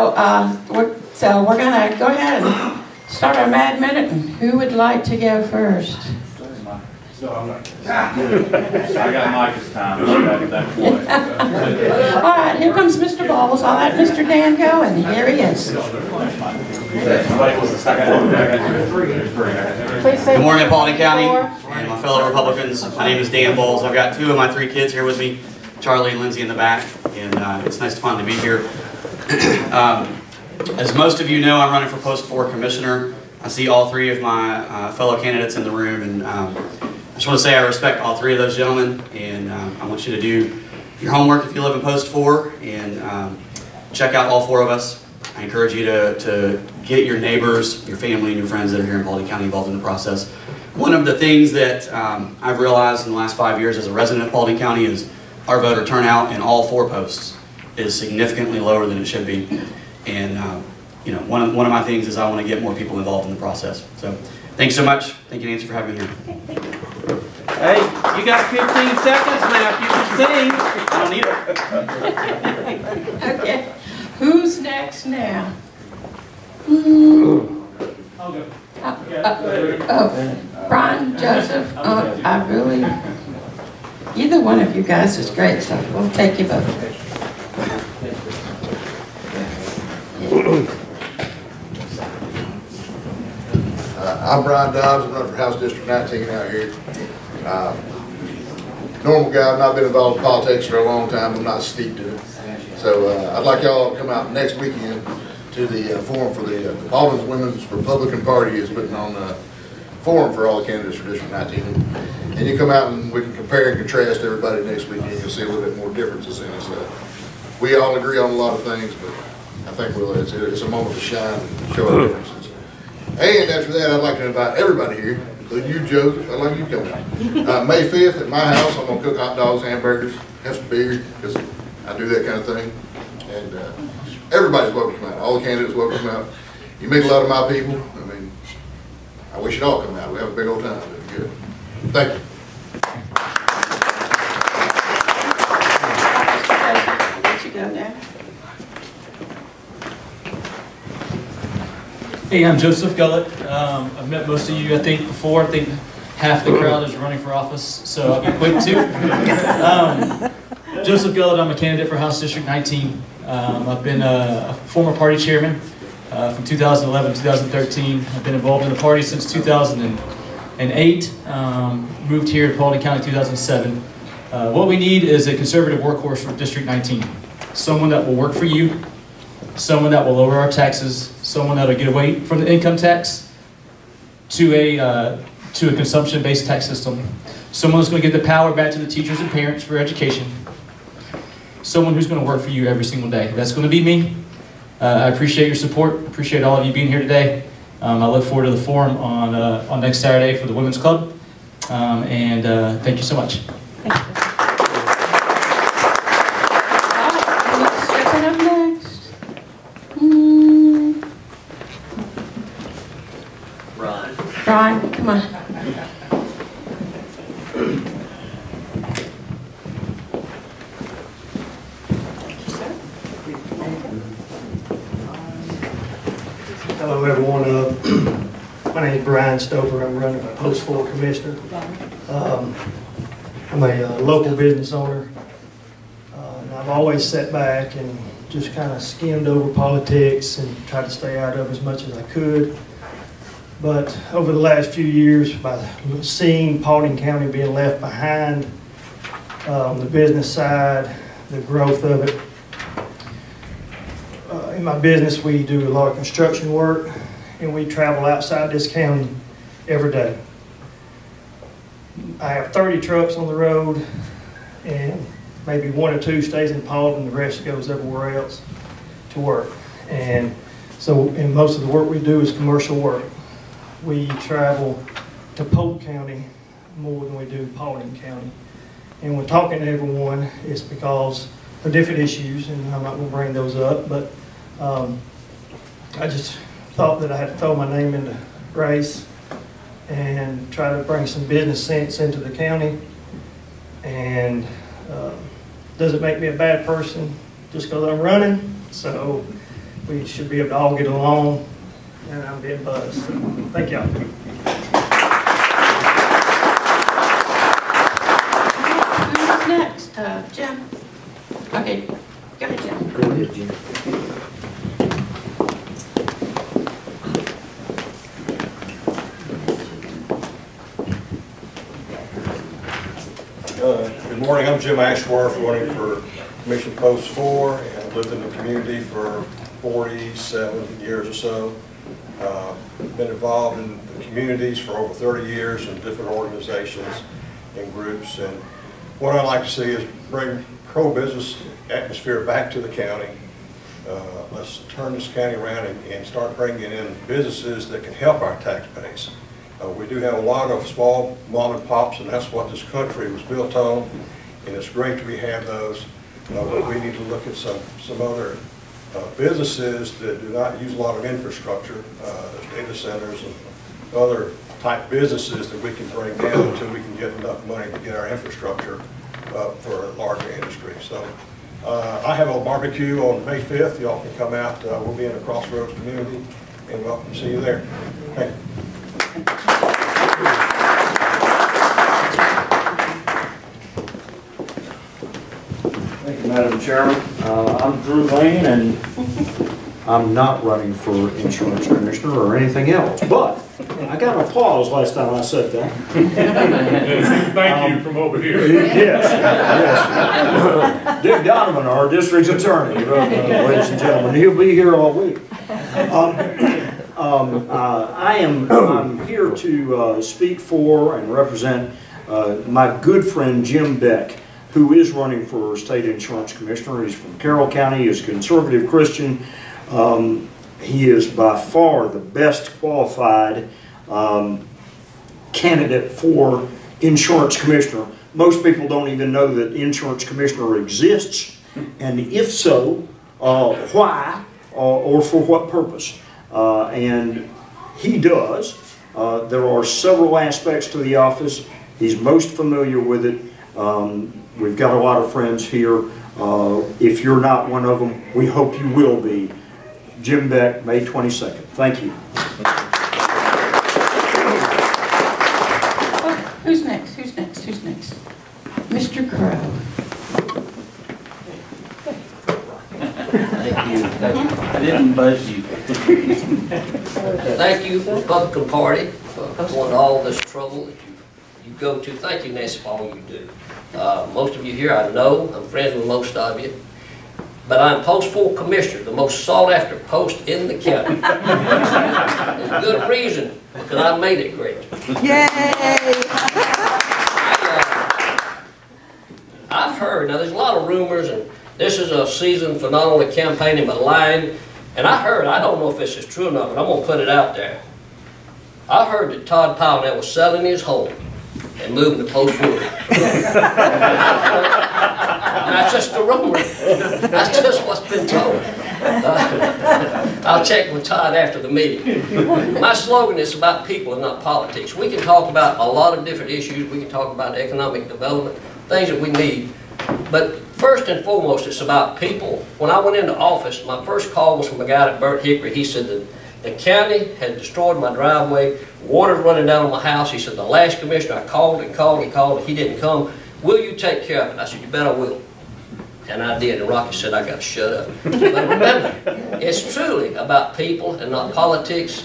So we're going to go ahead and start our Mad Minute. And who would like to go first? I got Mike this time. All right, here comes Mr. Bowles. I'll let Mr. Dan go, and here he is. Good morning, Paulding County, and my fellow Republicans. My name is Dan Bowles. I've got two of my three kids here with me, Charlie and Lindsay in the back, and it's nice to finally be here. As most of you know, I'm running for Post 4 Commissioner. I see all three of my fellow candidates in the room, and I just want to say I respect all three of those gentlemen, and I want you to do your homework if you live in Post 4, and check out all four of us. I encourage you to get your neighbors, your family, and your friends that are here in Paulding County involved in the process. One of the things that I've realized in the last 5 years as a resident of Paulding County is our voter turnout in all four posts is significantly lower than it should be. And you know, one of my things is I want to get more people involved in the process. So thanks so much. Thank you, Nancy, for having me here. Hey, you got 15 seconds now if you can sing. I don't need it. Okay. Who's next now? I'll go. Brian, Joseph, I really, either one of you guys is great, so we'll take you both. I'm Brian Dobbs. I'm running for House District 19 out here. Normal guy. I've not been involved in politics for a long time. I'm not steeped in it. So I'd like y'all to come out next weekend to the forum for the Paulding Women's Republican Party is putting on a forum for all the candidates for District 19. And you come out and we can compare and contrast everybody next weekend. You'll see a little bit more differences in us. We all agree on a lot of things, but I think it's a moment to shine and show our differences. And after that, I'd like to invite everybody here, including you, Joseph. I'd like you to come out. May 5th at my house, I'm going to cook hot dogs, hamburgers, have some beer, because I do that kind of thing. And everybody's welcome to come out. All the candidates welcome to come out. You meet a lot of my people. I mean, I wish you'd all come out. We have a big old time. It'll be good. Thank you. Let you go now. Hey, I'm Joseph Gullett. I've met most of you, I think, before. I think half the crowd is running for office, so I'll be quick too. Joseph Gullett, I'm a candidate for House District 19. I've been a former party chairman from 2011 to 2013. I've been involved in the party since 2008. Moved here to Paulding County in 2007. What we need is a conservative workhorse for District 19. Someone that will work for you, someone that will lower our taxes, someone that will get away from the income tax to a consumption-based tax system. Someone who's going to give the power back to the teachers and parents for education. Someone who's going to work for you every single day. That's going to be me. I appreciate your support. Appreciate all of you being here today. I look forward to the forum on next Saturday for the Women's Club. Thank you so much. Thank you. Who's stepping up next? Brian, come on. Hello everyone, my name is Brian Stover. I'm running for Post 4 Commissioner. I'm a local business owner. And I've always sat back and just kind of skimmed over politics and tried to stay out of as much as I could. But over the last few years, by seeing Paulding County being left behind on the business side, the growth of it, in my business, we do a lot of construction work, and we travel outside this county every day. I have 30 trucks on the road, and maybe 1 or 2 stays in Paulding, the rest goes everywhere else to work. And so, and most of the work we do is commercial work. We travel to Polk County more than we do Paulding County. And when talking to everyone, it's because of different issues, and I'm not going to bring those up, but I just thought that I had to throw my name in the race and try to bring some business sense into the county. And doesn't make me a bad person just because I'm running. So we should be able to all get along, and I'm being buzzed. So, thank y'all. Who's next? Jim? Okay, go ahead, Jim. Go ahead, Jim. Good morning, I'm Jim Ashworth, running for Commission Post 4, and I've lived in the community for 47 years or so. Been involved in the communities for over 30 years in different organizations and groups, and what I'd like to see is bring pro-business atmosphere back to the county. Let's turn this county around and start bringing in businesses that can help our tax base. We do have a lot of small mom and pops, and that's what this country was built on, and it's great that we have those. But we need to look at some other businesses that do not use a lot of infrastructure, data centers and other type businesses that we can bring down until we can get enough money to get our infrastructure up for a larger industry. So I have a barbecue on May 5th. Y'all can come out. We'll be in the Crossroads community, and welcome to see you there. Thank you. Thank you, Madam Chairman. I'm Drew Lane, and I'm not running for insurance commissioner or anything else, but I got applause last time I said that. Thank you from over here. Yes, yes. Dick Donovan, our district attorney, ladies and gentlemen, he'll be here all week. I'm here to speak for and represent my good friend Jim Beck, who is running for state insurance commissioner. He's from Carroll County. He's a conservative Christian. He is by far the best qualified candidate for insurance commissioner. Most people don't even know that insurance commissioner exists, and if so, why or for what purpose. And he does. There are several aspects to the office. He's most familiar with it. We've got a lot of friends here. If you're not one of them, we hope you will be. Jim Beck, May 22nd. Thank you. Who's next? Who's next? Who's next? Mr. Crow. Thank you. I didn't buzz you. Thank you, Republican Party, for going to all this trouble that you go to. Thank you, Nancy, for all you do. Most of you here I know. I'm friends with most of you. But I'm Post 4 Commissioner, the most sought-after post in the county. There's a good reason, because I made it great. Yay! I've heard, now there's a lot of rumors, and this is a season for not only campaigning but lying, and I heard, I don't know if this is true or not, but I'm going to put it out there. I heard that Todd Powell was selling his home and moving to Post 4. That's just a rumor. That's just what's been told. I'll check with Todd after the meeting. My slogan is about people and not politics. We can talk about a lot of different issues. We can talk about economic development, things that we need. But first and foremost, it's about people. When I went into office, my first call was from a guy at Burt Hickory. He said that the county had destroyed my driveway, water's running down on my house. He said, the last commissioner, I called and called and called, and he didn't come. Will you take care of it? I said, you bet I will. And I did, and Rocky said, I got to shut up. But remember, it's truly about people and not politics.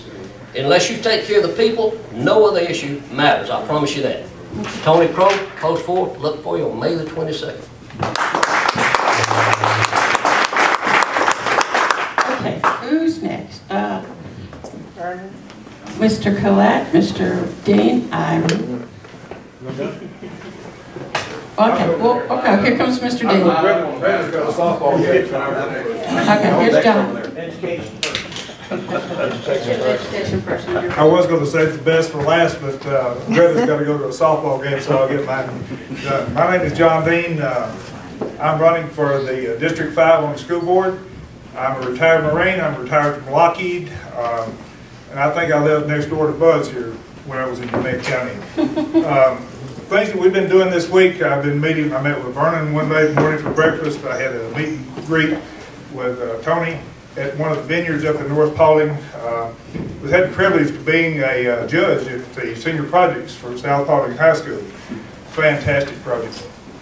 Unless you take care of the people, no other issue matters. I promise you that. Tony Crow, Post 4, look for you on May the 22nd. Okay, who's next? Mr. Collette, Mr. Dean, Okay, well, okay, here comes Mr. Dean. Okay, here's John. I was going to save the best for last, but Greta's got to go to a softball game, so I'll get mine done. My name is John Dean. I'm running for the District 5 on the school board. I'm a retired Marine. I'm retired from Lockheed. And I think I lived next door to Buzz here when I was in Gwinnett County. Things that we've been doing this week, I've been meeting, I met with Vernon one day morning for breakfast. I had a meet and greet with Tony at one of the vineyards up in North Paulding. Was had the privilege of being a judge at the senior projects for South Paulding High School. Fantastic project.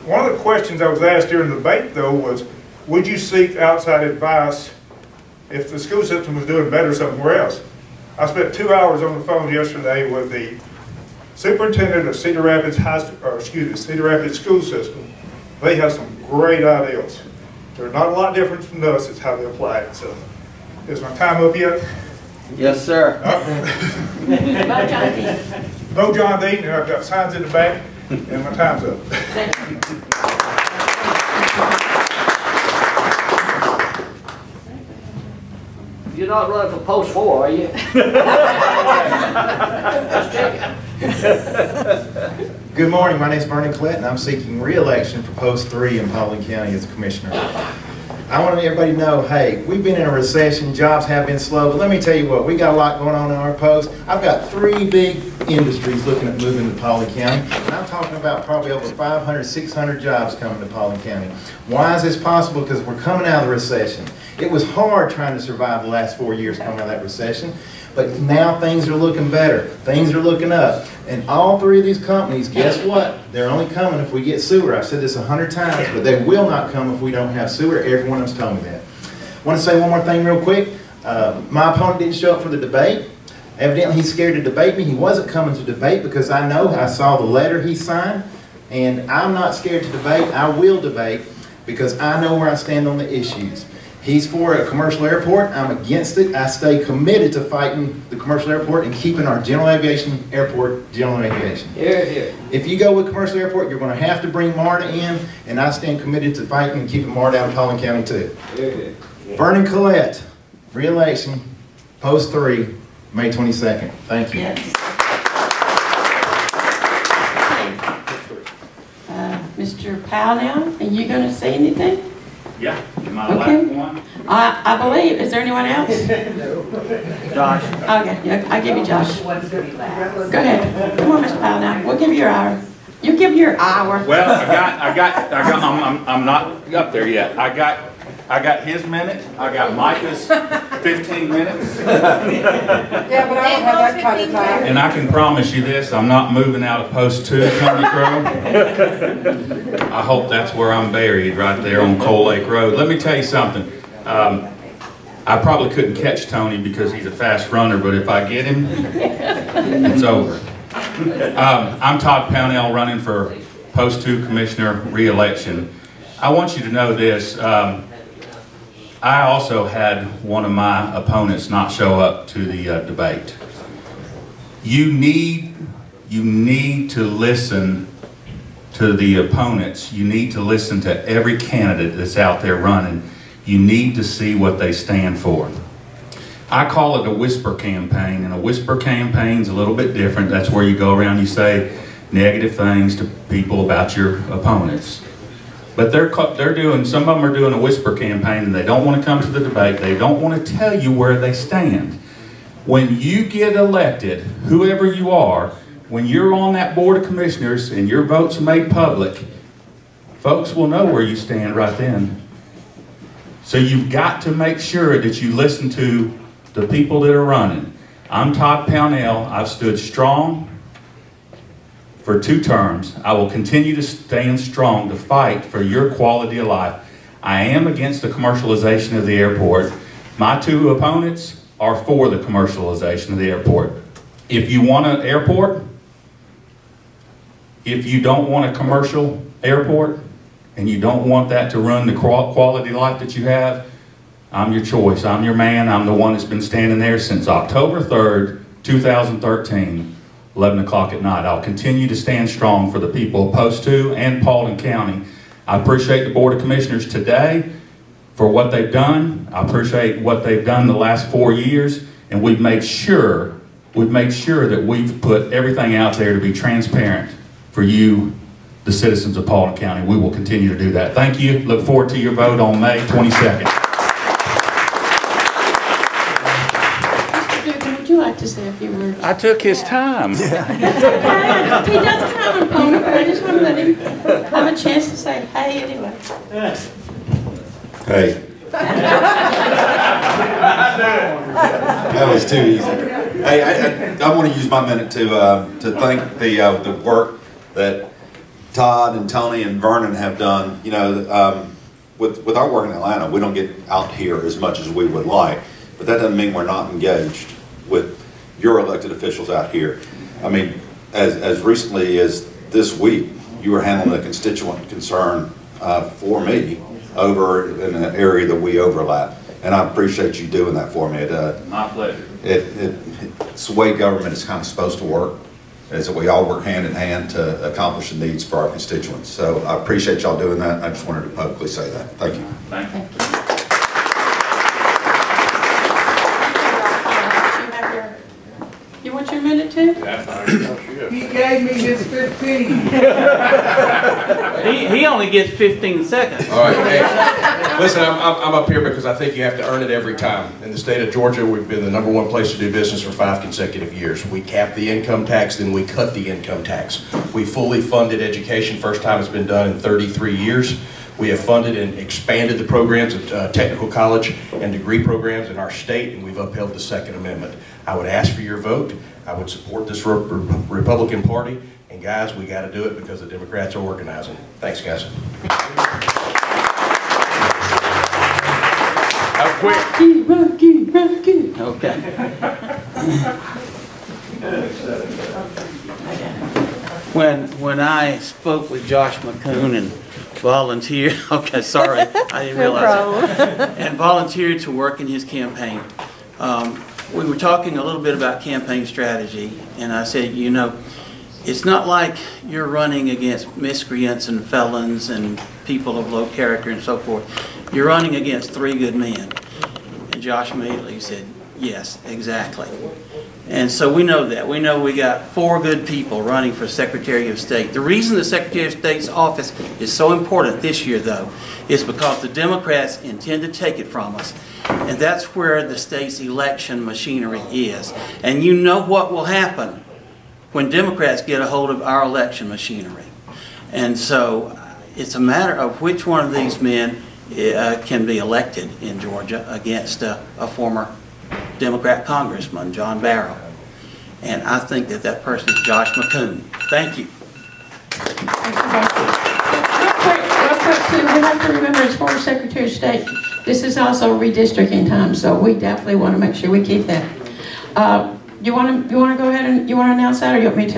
One of the questions I was asked during the debate, though, was, would you seek outside advice if the school system was doing better somewhere else? I spent 2 hours on the phone yesterday with the superintendent of Cedar Rapids Cedar Rapids School System. They have some great ideas. They're not a lot different from us. It's how they apply it. So, is my time up yet? Yes, sir. Vote John Dean. Vote John Dean, and I've got signs in the back, and my time's up. You're not running for post 4, are you? Just checking. Good morning, my name is Vernon Clett, and I'm seeking re-election for post 3 in Paulding County as a commissioner. I want everybody to know, hey, we've been in a recession, jobs have been slow, but let me tell you what, we got a lot going on in our post. I've got 3 big industries looking at moving to Paulding County, and I'm talking about probably over 500, 600 jobs coming to Paulding County. Why is this possible? Because we're coming out of the recession. It was hard trying to survive the last 4 years coming out of that recession, but now things are looking better. Things are looking up. And all 3 of these companies, guess what? They're only coming if we get sewer. I've said this 100 times, but they will not come if we don't have sewer. Everyone has told me that. I want to say one more thing real quick. My opponent didn't show up for the debate. Evidently, he's scared to debate me. He wasn't coming to debate because I know I saw the letter he signed, and I'm not scared to debate. I will debate because I know where I stand on the issues. He's for a commercial airport. I'm against it. I stay committed to fighting the commercial airport and keeping our general aviation airport general aviation. Here, here. If you go with commercial airport, you're going to have to bring MARTA in, and I stand committed to fighting and keeping MARTA out of Paulding County too. Here, here. Vernon Collette, re-election, post 3, May 22nd. Thank you. Yes. Mr. Powell now, are you going to say anything? Yeah, am I Okay. the last one? I believe. Is there anyone else? Josh. Okay, yeah, I'll give you Josh. Go ahead. Come on, Mr. Powell now. We'll give you your hour. You give your hour. Well, I'm not up there yet. I got his minute. I got Micah's 15 minutes. Yeah, but I don't have that kind of time. And I can promise you this, I'm not moving out of post 2, Tony Crow. I hope that's where I'm buried, right there on Coal Lake Road. Let me tell you something. I probably couldn't catch Tony because he's a fast runner, but if I get him, it's over. I'm Todd Pownell, running for post 2 commissioner re-election. I want you to know this. I also had one of my opponents not show up to the debate. You need to listen to the opponents. You need to listen to every candidate that's out there running. You need to see what they stand for. I call it a whisper campaign, and a whisper campaign's a little bit different. That's where you go around, you say negative things to people about your opponents. But they're doing, some of them are doing a whisper campaign, and they don't want to come to the debate. They don't want to tell you where they stand. When you get elected, whoever you are, when you're on that board of commissioners and your votes are made public, folks will know where you stand right then. So you've got to make sure that you listen to the people that are running. I'm Todd Pownell. I've stood strong for 2 terms. I will continue to stand strong to fight for your quality of life. I am against the commercialization of the airport. My 2 opponents are for the commercialization of the airport. If you want an airport, if you don't want a commercial airport, and you don't want that to run the quality of life that you have, I'm your choice. I'm your man. I'm the one that's been standing there since October 3rd, 2013, 11 o'clock at night. I'll continue to stand strong for the people of Post 2 and Paulding County. I appreciate the Board of Commissioners today for what they've done. I appreciate what they've done the last 4 years, and we've made sure that we've put everything out there to be transparent for you, the citizens of Paulding County. We will continue to do that. Thank you. Look forward to your vote on May 22nd. Mr. Dugan, would you like to say a few words? I took his time. That's okay. He doesn't have an opponent, but I just want to let him have a chance to say hey anyway. Hey, That was too easy. Hey, I want to use my minute to thank the work that Todd and Tony and Vernon have done. You know, with our work in Atlanta, we don't get out here as much as we would like, but that doesn't mean we're not engaged with your elected officials out here. I mean, as recently as this week, you were handling a constituent concern for me over in an area that we overlap. And I appreciate you doing that for me. My pleasure. It's the way government is kind of supposed to work, is that we all work hand in hand to accomplish the needs for our constituents. So I appreciate y'all doing that. I just wanted to publicly say that. Thank you. Thank you. You want your minute too? He gave me his 15. He only gets 15 seconds. All right, hey, listen, I'm up here because I think you have to earn it every time. In the state of Georgia, we've been the #1 place to do business for 5 consecutive years. We capped the income tax, then we cut the income tax. We fully funded education, first time it's been done in 33 years. We have funded and expanded the programs at technical college and degree programs in our state, and we've upheld the Second Amendment. I would ask for your vote. I would support this Republican Party. And guys, we got to do it because the Democrats are organizing. Thanks, guys. How quick? Okay. When I spoke with Josh McCoon and volunteered, okay, sorry, I didn't realize that, and volunteered to work in his campaign, we were talking a little bit about campaign strategy, and I said, you know, it's not like you're running against miscreants and felons and people of low character and so forth. You're running against 3 good men. And Josh immediately said, yes, exactly. And so we know that. We know we got 4 good people running for Secretary of State. The reason the Secretary of State's office is so important this year, though, is because the Democrats intend to take it from us. And that's where the state's election machinery is. And you know what will happen when Democrats get a hold of our election machinery. And so it's a matter of which one of these men can be elected in Georgia against a former Democrat Congressman, John Barrow. And I think that that person is Josh McCoon. Thank you. Real quick too, we have to remember as former Secretary of State, this is also redistricting time, so we definitely want to make sure we keep that. You want to go ahead and you want to announce that, or you want me to?